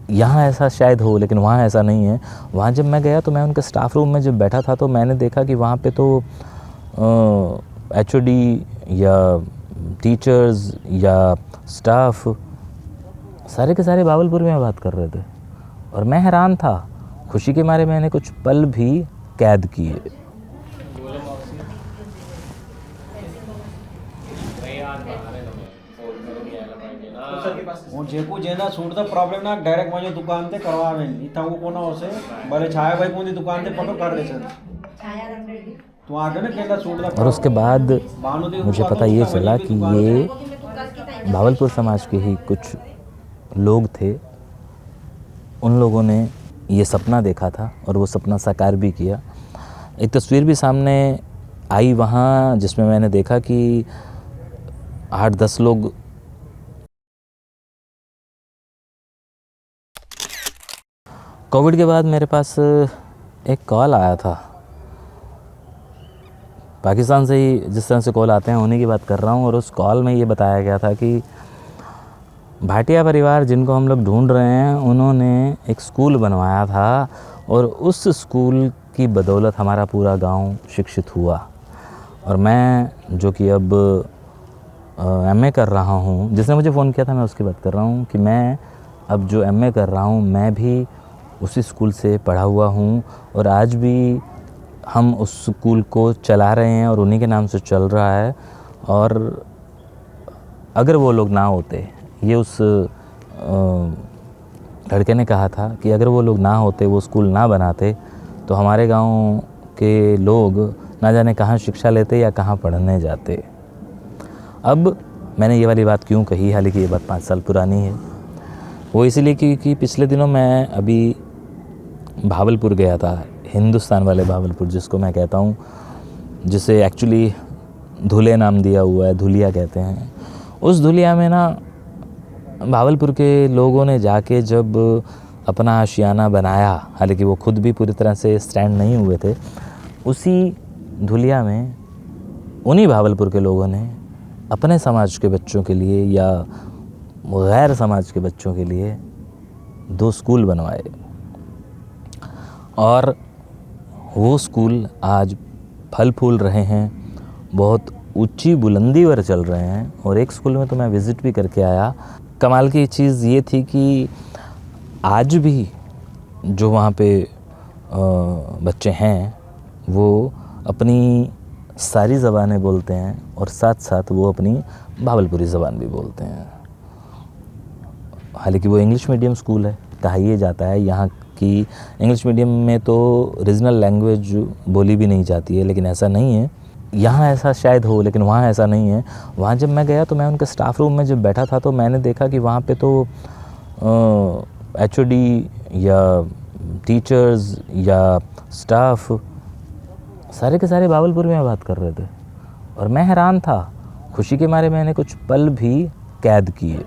यहाँ ऐसा शायद हो, लेकिन वहाँ ऐसा नहीं है। वहाँ जब मैं गया तो मैं उनके स्टाफ रूम में जब बैठा था तो मैंने देखा कि वहाँ पे तो एचओडी या टीचर्स या स्टाफ सारे के सारे भावलपुर में बात कर रहे थे और मैं हैरान था। खुशी के मारे मैंने कुछ पल भी कैद किए। जेको जेना सूटदा प्रॉब्लेम ना डायरेक्ट माझ्या दुकान ते करवावे इथं कोणा होसे भले छायाबाई कोणी दुकान ते पटो कर दे सर तो आगे ना केला सूटदा। और उसके बाद मुझे पता ये चला कि ये भावलपुर समाज के ही कुछ लोग थे। उन लोगों ने ये सपना देखा था और वो सपना साकार भी किया। एक तस्वीर भी सामने आई वहाँ जिसमें मैंने देखा कि 8-10 लोग कोविड के बाद मेरे पास एक कॉल आया था पाकिस्तान से ही, जिस तरह से कॉल आते हैं उन्हीं की बात कर रहा हूँ। और उस कॉल में ये बताया गया था कि भाटिया परिवार जिनको हम लोग ढूंढ रहे हैं उन्होंने एक स्कूल बनवाया था और उस स्कूल की बदौलत हमारा पूरा गांव शिक्षित हुआ। और मैं जो कि अब एमए कर रहा हूँ, जिसने मुझे फ़ोन किया था मैं उसकी बात कर रहा हूँ कि मैं अब जो एमए कर रहा हूँ मैं भी उसी स्कूल से पढ़ा हुआ हूँ और आज भी हम उस स्कूल को चला रहे हैं और उन्हीं के नाम से चल रहा है। और अगर वो लोग ना होते, ये उस लड़के ने कहा था कि अगर वो लोग ना होते, वो स्कूल ना बनाते तो हमारे गांव के लोग ना जाने कहाँ शिक्षा लेते या कहाँ पढ़ने जाते। अब मैंने ये वाली बात क्यों कही, हालांकि ये बात 5 साल पुरानी है, वो इसलिए क्योंकि पिछले दिनों मैं अभी भावलपुर गया था, हिंदुस्तान वाले भावलपुर जिसको मैं कहता हूँ, जिसे एक्चुअली धुले नाम दिया हुआ है, धुलिया कहते हैं। उस धुलिया में ना भावलपुर के लोगों ने जाके जब अपना आशियाना बनाया, हालांकि वो खुद भी पूरी तरह से स्टैंड नहीं हुए थे, उसी धुलिया में उन्हीं भावलपुर के लोगों ने अपने समाज के बच्चों के लिए या गैर समाज के बच्चों के लिए 2 स्कूल बनवाए और वो स्कूल आज फल फूल रहे हैं, बहुत ऊंची बुलंदी पर चल रहे हैं। और एक स्कूल में तो मैं विज़िट भी करके आया। कमाल की चीज़ ये थी कि आज भी जो वहाँ पे बच्चे हैं वो अपनी सारी ज़बानें बोलते हैं और साथ साथ वो अपनी भावलपुरी ज़बान भी बोलते हैं। हालांकि वो इंग्लिश मीडियम स्कूल है, कहा यह जाता है यहाँ की इंग्लिश मीडियम में तो रीजनल लैंग्वेज बोली भी नहीं जाती है, लेकिन ऐसा नहीं है। यहाँ ऐसा शायद हो, लेकिन वहाँ ऐसा नहीं है। वहाँ जब मैं गया तो मैं उनके स्टाफ रूम में जब बैठा था तो मैंने देखा कि वहाँ पे तो एचओडी या टीचर्स या स्टाफ सारे के सारे भावलपुर में बात कर रहे थे और मैं हैरान था। खुशी के मारे मैंने कुछ पल भी कैद किए।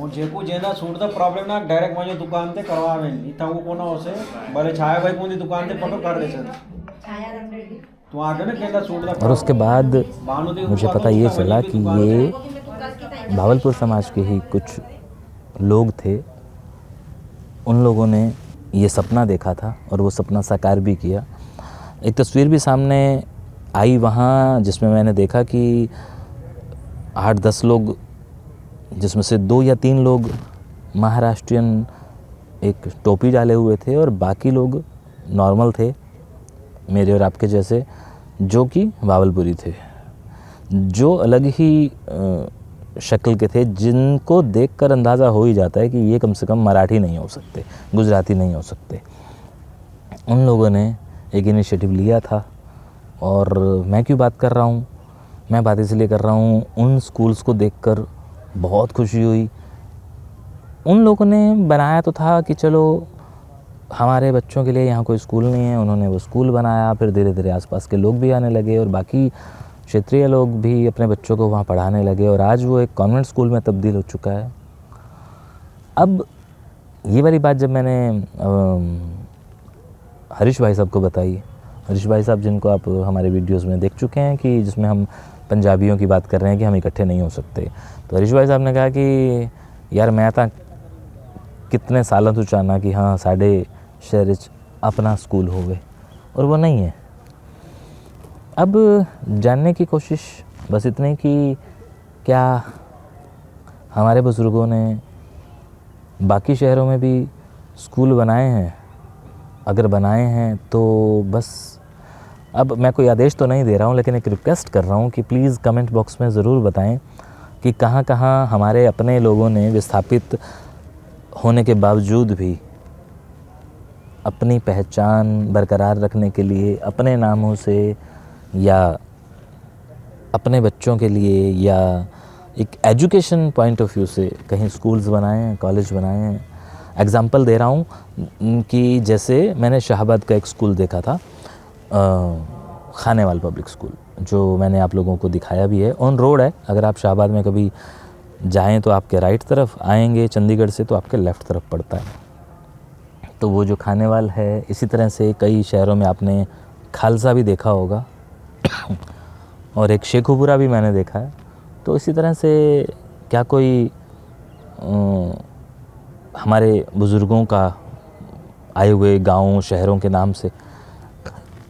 जेको जेना सूटदा प्रॉब्लेम ना डायरेक्ट माझ्या दुकान ते करवावे इथं कोणा होसे भले छायाबाई कोणी दुकान ते पटो कर दे सर तो आगे ना केला सूटदा। और उसके बाद मुझे पता ये चला कि ये भावलपुर समाज के ही कुछ लोग थे। उन लोगों ने ये सपना देखा था और वो सपना साकार भी किया। एक तस्वीर भी सामने आई वहाँ जिसमें मैंने देखा कि 8-10 लोग, जिसमें से 2 या 3 लोग महाराष्ट्रियन एक टोपी डाले हुए थे और बाकी लोग नॉर्मल थे, मेरे और आपके जैसे, जो कि भावलपुरी थे, जो अलग ही शक्ल के थे, जिनको देखकर अंदाज़ा हो ही जाता है कि ये कम से कम मराठी नहीं हो सकते, गुजराती नहीं हो सकते। उन लोगों ने एक इनिशिएटिव लिया था। और मैं क्यों बात कर रहा हूँ, मैं बात इसलिए कर रहा हूँ, उन स्कूल्स को देखकर बहुत खुशी हुई। उन लोगों ने बनाया तो था कि चलो हमारे बच्चों के लिए यहाँ कोई स्कूल नहीं है, उन्होंने वो स्कूल बनाया। फिर धीरे धीरे आसपास के लोग भी आने लगे और बाकी क्षेत्रीय लोग भी अपने बच्चों को वहाँ पढ़ाने लगे और आज वो एक कॉन्वेंट स्कूल में तब्दील हो चुका है। अब ये वाली बात जब मैंने हरीश भाई साहब को बताई, ऋषि भाई साहब जिनको आप हमारे वीडियोस में देख चुके हैं कि जिसमें हम पंजाबियों की बात कर रहे हैं कि हम इकट्ठे नहीं हो सकते। तो ऋषि भाई साहब ने कहा कि यार मैं तो कितने सालों तो चाहना कि हाँ साढ़े शहर अपना स्कूल होवे, और वो नहीं है। अब जानने की कोशिश बस इतनी कि क्या हमारे बुज़ुर्गों ने बाकी शहरों में भी स्कूल बनाए हैं? अगर बनाए हैं तो बस, अब मैं कोई आदेश तो नहीं दे रहा हूँ, लेकिन एक रिक्वेस्ट कर रहा हूँ कि प्लीज़ कमेंट बॉक्स में ज़रूर बताएं कि कहाँ कहाँ हमारे अपने लोगों ने विस्थापित होने के बावजूद भी अपनी पहचान बरकरार रखने के लिए अपने नामों से या अपने बच्चों के लिए या एक एजुकेशन पॉइंट ऑफ व्यू से कहीं स्कूल्स बनाए हैं, कॉलेज बनाए हैं। एग्ज़ाम्पल दे रहा हूँ कि जैसे मैंने शाहबाद का एक स्कूल देखा था, खानेवाल पब्लिक स्कूल, जो मैंने आप लोगों को दिखाया भी है। ऑन रोड है, अगर आप शाहबाद में कभी जाएं तो आपके राइट तरफ आएंगे चंडीगढ़ से तो आपके लेफ़्ट तरफ पड़ता है। तो वो जो खानेवाल है, इसी तरह से कई शहरों में आपने खालसा भी देखा होगा और एक शेखुपुरा भी मैंने देखा है। तो इसी तरह से क्या कोई हमारे बुज़ुर्गों का आए हुए गाँव शहरों के नाम से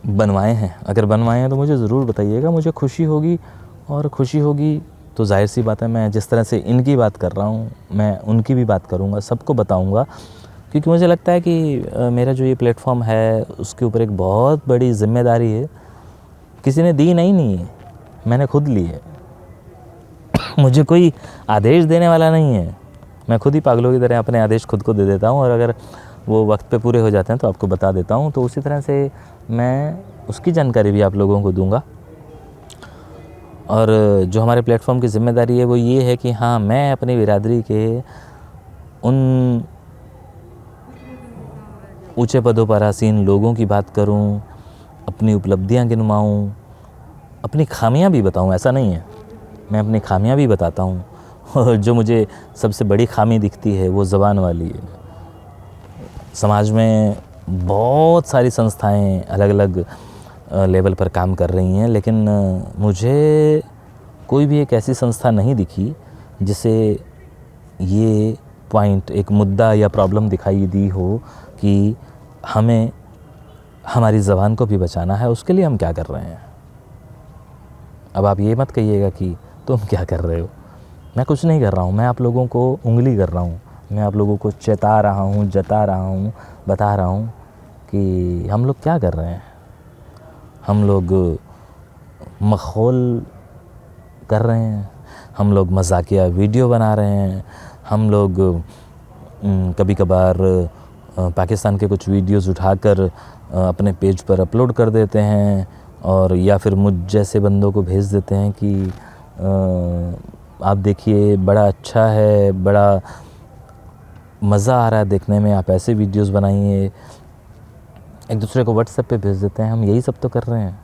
बनवाए हैं? अगर बनवाए हैं तो मुझे ज़रूर बताइएगा, मुझे खुशी होगी। और खुशी होगी तो जाहिर सी बात है, मैं जिस तरह से इनकी बात कर रहा हूँ मैं उनकी भी बात करूँगा, सबको बताऊँगा, क्योंकि मुझे लगता है कि मेरा जो ये प्लेटफॉर्म है उसके ऊपर एक बहुत बड़ी ज़िम्मेदारी है। किसी ने दी नहीं है, मैंने खुद ली है। मुझे कोई आदेश देने वाला नहीं है, मैं खुद ही पागलों की तरह अपने आदेश खुद को दे देता हूँ, और अगर वो वक्त पे पूरे हो जाते हैं तो आपको बता देता हूँ। तो उसी तरह से मैं उसकी जानकारी भी आप लोगों को दूंगा। और जो हमारे प्लेटफॉर्म की ज़िम्मेदारी है वो ये है कि हाँ, मैं अपनी बिरादरी के उन ऊंचे पदों पर आसीन लोगों की बात करूं, अपनी उपलब्धियां गिनवाऊं, अपनी खामियां भी बताऊं। ऐसा नहीं है, मैं अपनी खामियां भी बताता हूं, और जो मुझे सबसे बड़ी खामी दिखती है वो ज़बान वाली है। समाज में बहुत सारी संस्थाएं अलग अलग लेवल पर काम कर रही हैं, लेकिन मुझे कोई भी एक ऐसी संस्था नहीं दिखी जिसे ये पॉइंट, एक मुद्दा या प्रॉब्लम दिखाई दी हो कि हमें हमारी ज़बान को भी बचाना है, उसके लिए हम क्या कर रहे हैं। अब आप ये मत कहिएगा कि तुम क्या कर रहे हो। मैं कुछ नहीं कर रहा हूँ, मैं आप लोगों को उंगली कर रहा हूँ, मैं आप लोगों को चेता रहा हूँ, जता रहा हूँ, बता रहा हूँ कि हम लोग क्या कर रहे हैं। हम लोग मखौल कर रहे हैं, हम लोग मजाकिया वीडियो बना रहे हैं, हम लोग कभी कभार पाकिस्तान के कुछ वीडियोस उठाकर अपने पेज पर अपलोड कर देते हैं, और या फिर मुझ जैसे बंदों को भेज देते हैं कि आप देखिए बड़ा अच्छा है, बड़ा मज़ा आ रहा है देखने में, आप ऐसे वीडियोस बनाइए। एक दूसरे को व्हाट्सएप पे भेज देते हैं। हम यही सब तो कर रहे हैं,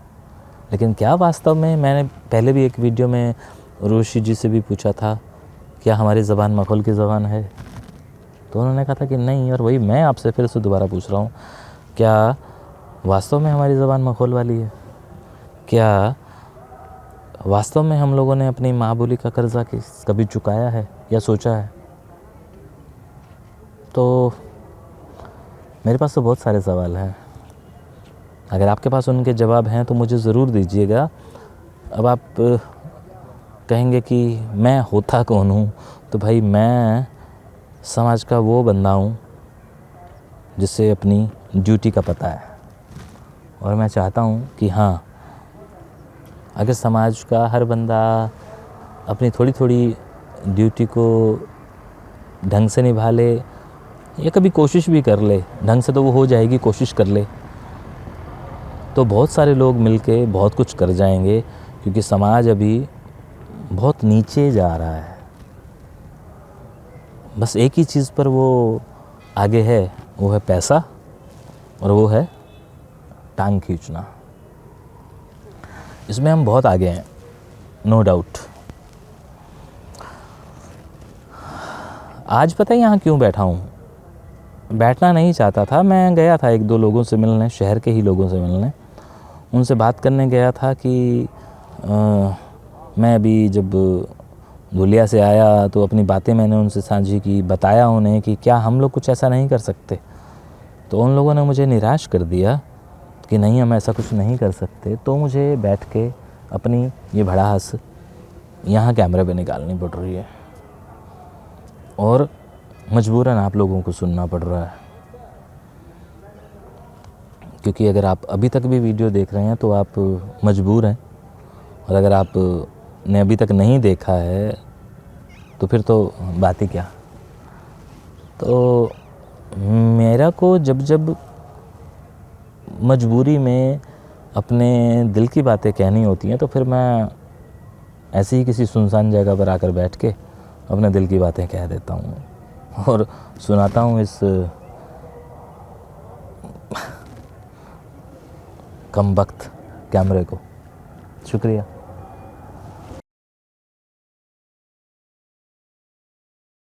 लेकिन क्या वास्तव में, मैंने पहले भी एक वीडियो में रोशी जी से भी पूछा था, क्या हमारी ज़बान मखौल की ज़बान है? तो उन्होंने कहा था कि नहीं, और वही मैं आपसे फिर से दोबारा पूछ रहा हूँ, क्या वास्तव में हमारी ज़बान मखौल वाली है? क्या वास्तव में हम लोगों ने अपनी माँ बोली का कर्जा कभी चुकाया है या सोचा है? तो मेरे पास तो बहुत सारे सवाल हैं, अगर आपके पास उनके जवाब हैं तो मुझे ज़रूर दीजिएगा। अब आप कहेंगे कि मैं होता कौन हूँ, तो भाई मैं समाज का वो बंदा हूँ जिसे अपनी ड्यूटी का पता है, और मैं चाहता हूँ कि हाँ, अगर समाज का हर बंदा अपनी थोड़ी थोड़ी ड्यूटी को ढंग से निभा ले, या कभी कोशिश भी कर ले, ढंग से तो वो हो जाएगी, कोशिश कर ले, तो बहुत सारे लोग मिलके बहुत कुछ कर जाएंगे, क्योंकि समाज अभी बहुत नीचे जा रहा है। बस एक ही चीज़ पर वो आगे है, वो है पैसा, और वो है टांग खींचना। इसमें हम बहुत आगे हैं, नो डाउट। आज पता है यहाँ क्यों बैठा हूँ? बैठना नहीं चाहता था, मैं गया था एक दो लोगों से मिलने, शहर के ही लोगों से मिलने, उनसे बात करने गया था कि मैं अभी जब धुलिया से आया तो अपनी बातें मैंने उनसे साझी की, बताया उन्हें कि क्या हम लोग कुछ ऐसा नहीं कर सकते। तो उन लोगों ने मुझे निराश कर दिया कि नहीं, हम ऐसा कुछ नहीं कर सकते। तो मुझे बैठ के अपनी ये भड़ास यहाँ कैमरे पे निकालनी पड़ रही है और मजबूरन आप लोगों को सुनना पड़ रहा है, क्योंकि अगर आप अभी तक भी वीडियो देख रहे हैं तो आप मजबूर हैं, और अगर आप ने अभी तक नहीं देखा है तो फिर तो बात ही क्या। तो मेरा को जब जब मजबूरी में अपने दिल की बातें कहनी होती हैं तो फिर मैं ऐसे ही किसी सुनसान जगह पर आकर बैठ के अपने दिल की बातें कह देता हूँ और सुनाता हूँ इस कमबख्त कैमरे को। शुक्रिया।